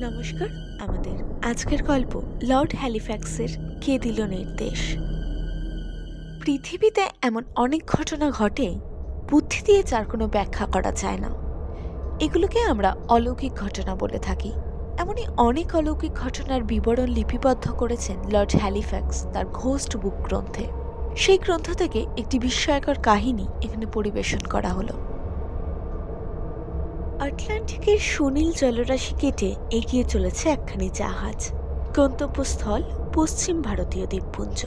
নমস্কার। আমাদের আজকের গল্প লর্ড হ্যালিফ্যাক্সের কে দিল নির্দেশ। পৃথিবীতে এমন অনেক ঘটনা ঘটে বুদ্ধি দিয়ে যার কোনো ব্যাখ্যা করা যায় না। এগুলোকে আমরা অলৌকিক ঘটনা বলে থাকি। এমনই অনেক অলৌকিক ঘটনার বিবরণ লিপিবদ্ধ করেছেন লর্ড হ্যালিফ্যাক্স তার ঘোস্ট বুক গ্রন্থে। সেই গ্রন্থ থেকে একটি বিস্ময়কর কাহিনী এখানে পরিবেশন করা হলো। আটলান্টিকের সুনীল জলরাশি কেটে এগিয়ে চলেছে একখানি জাহাজ। গন্তব্যস্থল পশ্চিম ভারতীয় দ্বীপপুঞ্জ।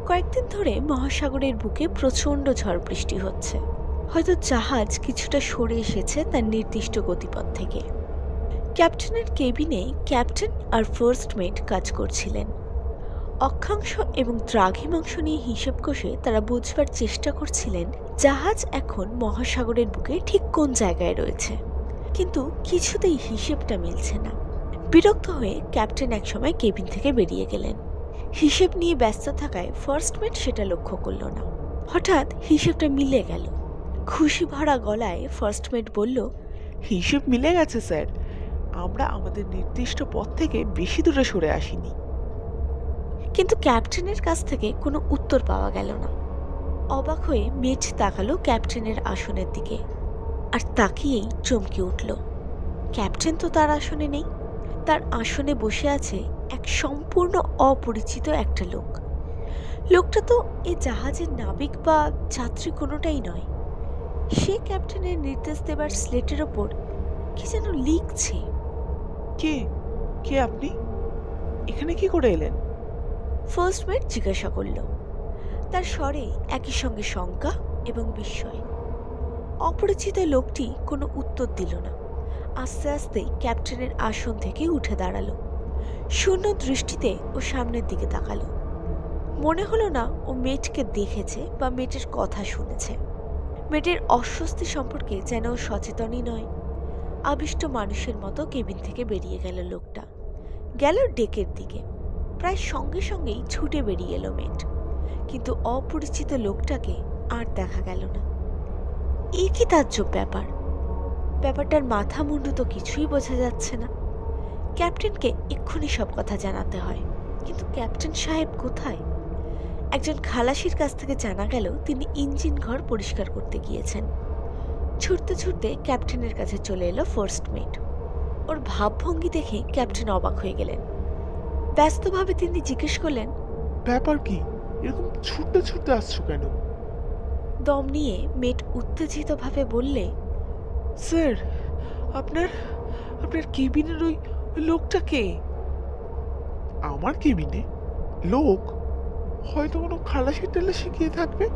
কয়েকদিন ধরে মহাসাগরের বুকে প্রচণ্ড ঝড় বৃষ্টি হচ্ছে। হয়তো জাহাজ কিছুটা সরে এসেছে তার নির্দিষ্ট গতিপথ থেকে। ক্যাপ্টেনের কেবিনে ক্যাপ্টেন আর ফার্স্ট মেট কাজ করছিলেন। অক্ষাংশ এবং দ্রাঘিমাংশ নিয়ে হিসেব কষে তারা বুঝবার চেষ্টা করছিলেন জাহাজ এখন মহাসাগরের বুকে ঠিক কোন জায়গায় রয়েছে, কিন্তু কিছুতেই হিসেবটা মিলছে না। বিরক্ত হয়ে ক্যাপ্টেন একসময় কেবিন থেকে বেরিয়ে গেলেন। হিসেব নিয়ে ব্যস্ত থাকায় ফার্স্ট মেট সেটা লক্ষ্য করল না। হঠাৎ হিসেবটা মিলে গেল। খুশি ভরা গলায় ফার্স্ট মেট বলল, হিসেব মিলে গেছে স্যার, আমরা আমাদের নির্দিষ্ট পথ থেকে বেশি দূরে সরে আসিনি। কিন্তু ক্যাপ্টেনের কাছ থেকে কোনো উত্তর পাওয়া গেল না। অবাক হয়ে মেট তাকালো ক্যাপ্টেনের আসনের দিকে, আর তাকিয়েই চমকে উঠল। ক্যাপ্টেন তো তার আসনে নেই। তার আসনে বসে আছে এক সম্পূর্ণ অপরিচিত একটা লোক। লোকটা তো এ জাহাজের নাবিক বা যাত্রী কোনোটাই নয়। সে ক্যাপ্টেনের নির্দেশ দেবার স্লেটের ওপর কি যেন লিখছে। কে কে আপনি? এখানে কি করে এলেন? ফার্স্ট মেট জিজ্ঞাসা করল। তার স্বরে একই সঙ্গে শঙ্কা এবং বিস্ময়। অপরিচিত লোকটি কোনো উত্তর দিল না। আস্তে আস্তে ক্যাপ্টেনের আসন থেকে উঠে দাঁড়ালো। শূন্য দৃষ্টিতে ও সামনের দিকে তাকালো। মনে হলো না ও মেটকে দেখেছে বা মেটের কথা শুনেছে। মেটের অস্বস্তি সম্পর্কে যেন ও সচেতনই নয়। আবিষ্ট মানুষের মতো কেবিন থেকে বেরিয়ে গেল লোকটা। গেল ডেকের দিকে। প্রায় সঙ্গে সঙ্গেই ছুটে বেরিয়ে এলো মেট, কিন্তু অপরিচিত লোকটাকে আর দেখা গেল না। এই কি তাজ্জব ব্যাপার! ব্যাপারটার মাথা মুন্ডু তো কিছুই বোঝা যাচ্ছে না। ক্যাপ্টেনকে এক্ষুনি সব কথা জানাতে হয়, কিন্তু ক্যাপ্টেন সাহেব কোথায়? একজন খালাসির কাছ থেকে জানা গেল তিনি ইঞ্জিন ঘর পরিষ্কার করতে গিয়েছেন। ছুটতে ছুটতে ক্যাপ্টেনের কাছে চলে এলো ফার্স্ট মেট। ওর ভাবভঙ্গি দেখে ক্যাপ্টেন অবাক হয়ে গেলেন। ব্যস্তভাবে তিনি জিজ্ঞেস করলেন, ব্যাপার কি? এরকম ছুটতে ছুটতে আসছো কেন? দম নিয়ে মেট উত্তেজিতভাবে বললে, স্যার, আপনার আপনার কেবিনের ওই লোকটা কে? আমার কেবিনে লোক? হয়তো কোনো খালাসি টালাসি গিয়ে থাকবে।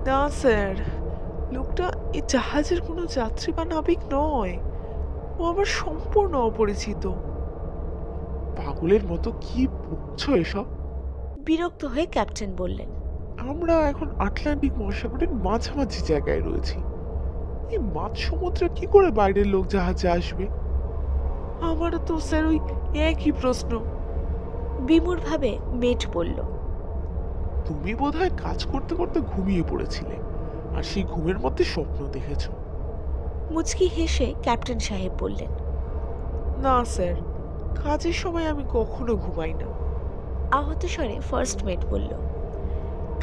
না স্যার, লোকটা এই জাহাজের কোনো যাত্রী বা নাবিক নয়। ও আমার সম্পূর্ণ অপরিচিত। পাগলের মতো কি বকছো এসব? বিরক্ত হয়ে ক্যাপ্টেন বললেন, আমরা এখন আটলান্টিক মহাসাগরের মাঝামাঝি জায়গায় রয়েছি। এই মাঝ সমুদ্রে কি করে বাইরের লোক জাহাজে আসবে? আমারও তো স্যার ওই একই প্রশ্ন। বিমূঢ়ভাবে মেট বলল, তুমি বোধহয় কাজ করতে করতে ঘুমিয়ে পড়েছিলে, আর সেই ঘুমের মধ্যে স্বপ্ন দেখেছো। মুচকি হেসে ক্যাপ্টেন সাহেব বললেন, না স্যার, কাজের সময় আমি কখনো ঘুমাই না। আহত স্বরে ফার্স্ট মেট বলল।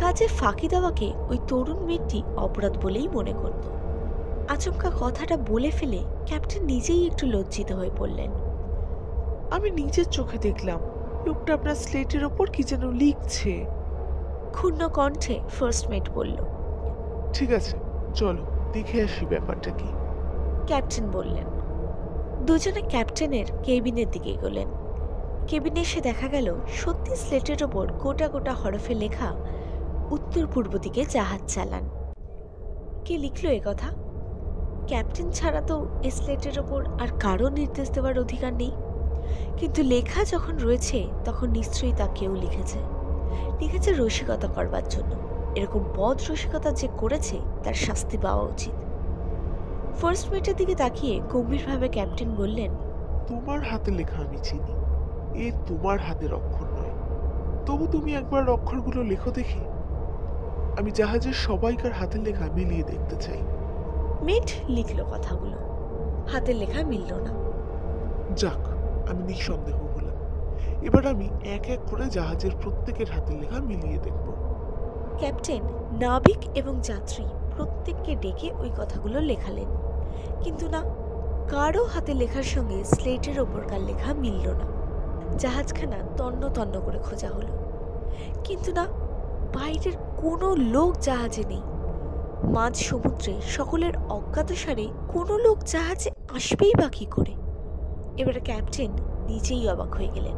কাজে ফাঁকি দেওয়াকে ওই তরুণ মেয়েটি অপরাধ বলেই মনে করত। আচমকা কথাটা বলে ফেলে ক্যাপ্টেন নিজেই একটু লজ্জিত হয়ে পড়লেন। আমি নিজের চোখে দেখলাম লোকটা আপনার স্লেটের ওপর কি যেন লিখছে। ক্ষুণ্ণ কণ্ঠে ফার্স্ট মেট বলল, ঠিক আছে, চলো দেখে আসি ব্যাপারটা কি। ক্যাপ্টেন বললেন। দুজনে ক্যাপ্টেনের কেবিনের দিকে এগোলেন। কেবিনে এসে দেখা গেল সত্যি স্লেটের ওপর গোটা গোটা হরফে লেখা, উত্তর পূর্ব দিকে জাহাজ চালান। কে লিখল এ কথা? ক্যাপ্টেন ছাড়া তো এই স্লেটের ওপর আর কারো নির্দেশ দেওয়ার অধিকার নেই। কিন্তু লেখা যখন রয়েছে তখন নিশ্চয়ই তা কেউ লিখেছে। লিখেছে রসিকতা করবার জন্য। এরকম বদ রসিকতা যে করেছে তার শাস্তি পাওয়া উচিত। ফার্স্ট মেটের দিকে তাকিয়ে গম্ভীরভাবে ক্যাপ্টেন বললেন, তোমার হাতে লেখা আমি চিনি, এ তোমার হাতের অক্ষর নয়। তবু তুমি একবার অক্ষরগুলো লেখো দেখি। আমি জাহাজের সবাইকার হাতের লেখা মিলিয়ে দেখতে চাই। মেট লিখল কথাগুলো। হাতের লেখা মিলল না। যাক, আমি নিঃসন্দেহ হলাম। এবার আমি এক এক করে জাহাজের প্রত্যেকের হাতের লেখা মিলিয়ে দেখব। ক্যাপ্টেন নাবিক এবং যাত্রী প্রত্যেককে ডেকে ওই কথাগুলো লেখালেন, কিন্তু না, কারো হাতে লেখার সঙ্গে স্লেটের ওপরকার লেখা মিলল না। জাহাজখানা তন্ন তন্ন করে খোঁজা হলো, কিন্তু না, বাইরের কোনো লোক জাহাজে নেই। মাঝ সমুদ্রে সকলের অজ্ঞাতসারে কোনো লোক জাহাজে আসবেই বা কি করে? এবারে ক্যাপ্টেন নিজেই অবাক হয়ে গেলেন।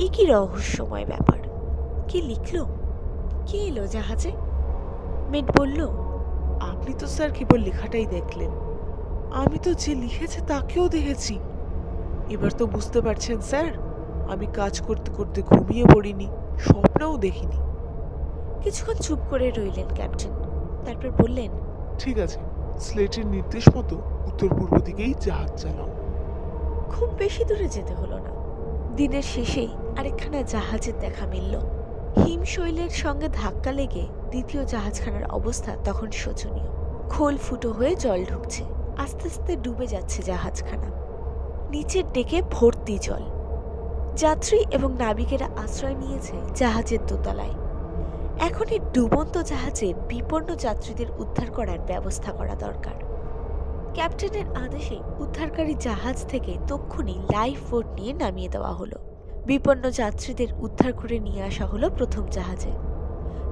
এ কি রহস্যময় ব্যাপার! কে লিখল? কে এলো জাহাজে? মেট বলল, আপনি তো স্যার কেবল লেখাটাই দেখলেন, আমি তো যে লিখেছে তাকেও দেখেছি। এবার তো বুঝতে পারছেন স্যার, আমি কাজ করতে করতে ঘুমিয়ে পড়িনি, স্বপ্নও দেখিনি। কিছুক্ষণ চুপ করে রইলেন ক্যাপ্টেন, তারপর বললেন, ঠিক আছে, স্লেটের নির্দেশ মতো উত্তর পূর্ব দিকেই জাহাজ চালাও। খুব বেশি দূরে যেতে হলো না। দিনের শেষেই আরেকখানা জাহাজের দেখা মিলল। হিমশৈলের সঙ্গে ধাক্কা লেগে দ্বিতীয় জাহাজখানার অবস্থা তখন শোচনীয়। খোল ফুটো হয়ে জল ঢুকছে, আস্তে আস্তে ডুবে যাচ্ছে জাহাজখানা। নিচের ডেকে ভর্তি জল। যাত্রী এবং নাবিকেরা আশ্রয় নিয়েছে জাহাজের দোতলায়। এখন এই ডুবন্ত জাহাজের বিপন্ন যাত্রীদের উদ্ধার করার ব্যবস্থা করা দরকার। ক্যাপ্টেনের আদেশে উদ্ধারকারী জাহাজ থেকে তক্ষুনি লাইফ বোট নিয়ে নামিয়ে দেওয়া হলো। বিপন্ন যাত্রীদের উদ্ধার করে নিয়ে আসা হলো প্রথম জাহাজে।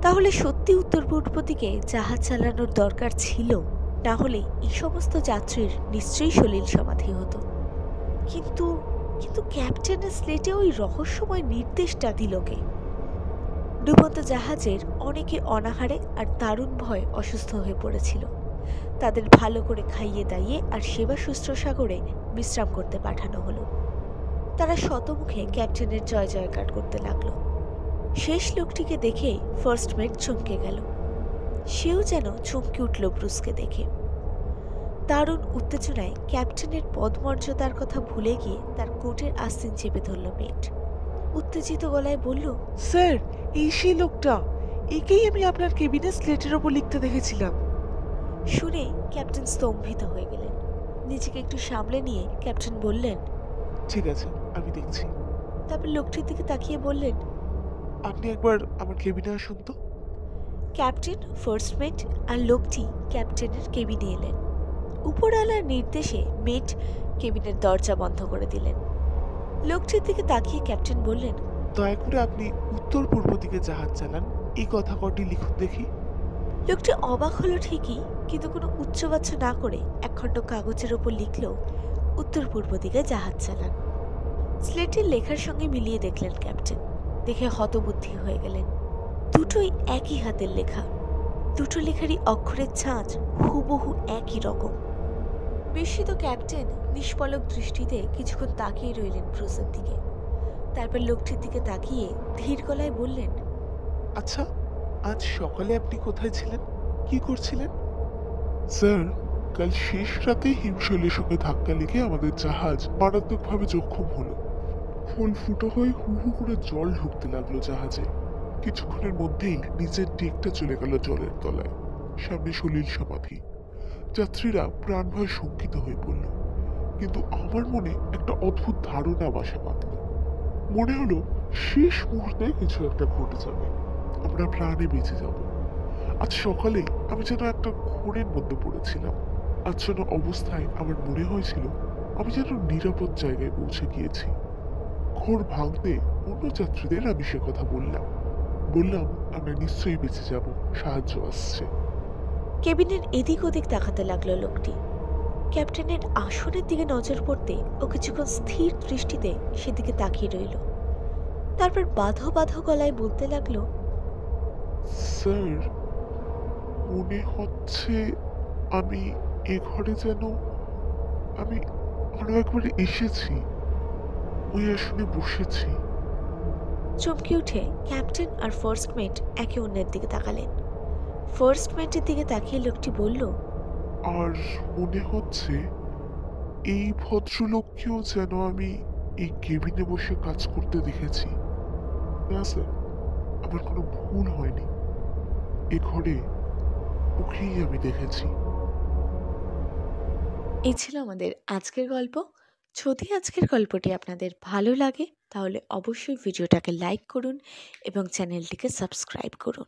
তাহলে সত্যি উত্তর পূর্ব দিকে জাহাজ চালানোর দরকার ছিল, না হলে এই সমস্ত যাত্রীর নিশ্চয়ই সলিল সমাধি হতো। কিন্তু কিন্তু ক্যাপ্টেনের স্লেটে ওই রহস্যময় নির্দেশটা দিল কে? ডুবন্ত জাহাজের অনেকে অনাহারে আর দারুণ ভয়ে অসুস্থ হয়ে পড়েছিল। তাদের ভালো করে খাইয়ে দাইয়ে আর সেবা শুশ্রূষা করে বিশ্রাম করতে পাঠানো হলো। তারা শতমুখে ক্যাপ্টেনের জয় জয়কার করতে লাগলো। শেষ লোকটিকে দেখে ফার্স্ট মেট চমকে গেল। সেও যেন চমকে উঠল ব্রুসকে দেখে। দারুণ উত্তেজনায় ক্যাপ্টেনের পদমর্যাদার কথা ভুলে গিয়ে তার কোটের আস্তিন চেপে ধরল মেট। উত্তেজিত গলায় বলল, স্যার, এই সেই লোকটা, একেই আমি আপনার কেবিনে স্লেটের ওপর লিখতে দেখেছিলাম। শুনে ক্যাপ্টেন স্তম্ভিত হয়ে গেলেন। নিজেকে একটু সামলে নিয়ে ক্যাপ্টেন বললেন, ঠিক আছে, আমি দেখছি। তারপর লোকটির দিকে তাকিয়ে বললেন, আপনি একবার আমার কেবিনে আসুন তো। ক্যাপ্টেন, ফার্স্ট মেট আর লোকটি ক্যাপ্টেনের কেবিনে এলেন। উপরওয়ালার নির্দেশে মেট কেবিনের দরজা বন্ধ করে দিলেন। লোকটির দিকে তাকিয়ে ক্যাপ্টেন বললেন, দয়া করে আপনি উত্তর পূর্ব দিকে জাহাজ চালান, এই কথা কটি লিখুন দেখি। লোকটি অবাক হলো ঠিকই, কিন্তু কোনো উচ্চবাচ্য না করে একখণ্ড কাগজের ওপর লিখল, উত্তর পূর্ব দিকে জাহাজ চালান। স্লেটের লেখার সঙ্গে মিলিয়ে দেখলেন ক্যাপ্টেন। দেখে হতবুদ্ধি হয়ে গেলেন। দুটোই একই হাতের লেখা, দুটো লেখারই অক্ষরের ছাঁচ হুবহু একই রকম। বিস্মিত ক্যাপ্টেন নিষ্পলক দৃষ্টিতে কিছুক্ষণ তাকিয়ে রইলেন ব্রুসের দিকে। তারপর লোকটির দিকে তাকিয়ে ধীর গলায় বললেন, আচ্ছা, আজ সকালে আপনি কোথায় ছিলেন, কি করছিলেন? স্যার, কাল শেষ রাতে হিমশৈলের সঙ্গে ধাক্কা লেগে আমাদের জাহাজ মারাত্মকভাবে জখম হলো। খোল ফুটো হয়ে হু হু করে জল ঢুকতে লাগলো জাহাজে। কিছুক্ষণের মধ্যেই নিচের ডেকটা চলে গেল জলের তলায়। সামনে সলিল সমাধি। যাত্রীরা প্রাণ ভয়ে শঙ্কিত হয়ে পড়ল। কিন্তু আমার মনে একটা অদ্ভুত ধারণা বাসা বাঁধল। মনে হলো শেষ মুহূর্তে কিছু একটা ঘটে যাবে, আমরা প্রাণে বেঁচে যাব। আজ সকালে আমি যেন একটা ঘোরের মধ্যে পড়েছিলাম। আচ্ছন্ন অবস্থায় আমার মনে হয়েছিল আমি যেন নিরাপদ জায়গায় পৌঁছে গিয়েছি। ঘোর ভাঙতে অন্য যাত্রীদের আমি সে কথা বললাম আমরা নিশ্চয়ই বেঁচে যাব, সাহায্য আসছে। কেবিনের এদিক ওদিক তাকাতে লাগলো লোকটি। ক্যাপ্টেনের আসনের দিকে নজর পড়তে ও কিছুক্ষণ স্থির দৃষ্টিতে সেদিকে তাকিয়ে রইল। তারপর বাঁধো বাঁধো গলায় বলতে লাগলো, স্যার, মনে হচ্ছে আমি এ ঘরে যেন আমি আরো একবার এসেছি, ওই আসনে বসেছি। চমকে উঠে ক্যাপ্টেন আর ফার্স্ট মেট একে অন্যের দিকে তাকালেন। ফার্স্ট মেটের দিকে তাকিয়ে লোকটি বলল, আর মনে হচ্ছে এই ভদ্রলোককেও যেন আমি এই কেবিনে বসে কাজ করতে দেখেছি। না স্যার, আমার কোনো ভুল হয়নি, এ ঘরে ওকেই আমি দেখেছি। এই ছিল আমাদের আজকের গল্প যদি আজকের গল্পটি আপনাদের ভালো লাগে তাহলে অবশ্যই ভিডিওটাকে লাইক করুন এবং চ্যানেলটিকে সাবস্ক্রাইব করুন।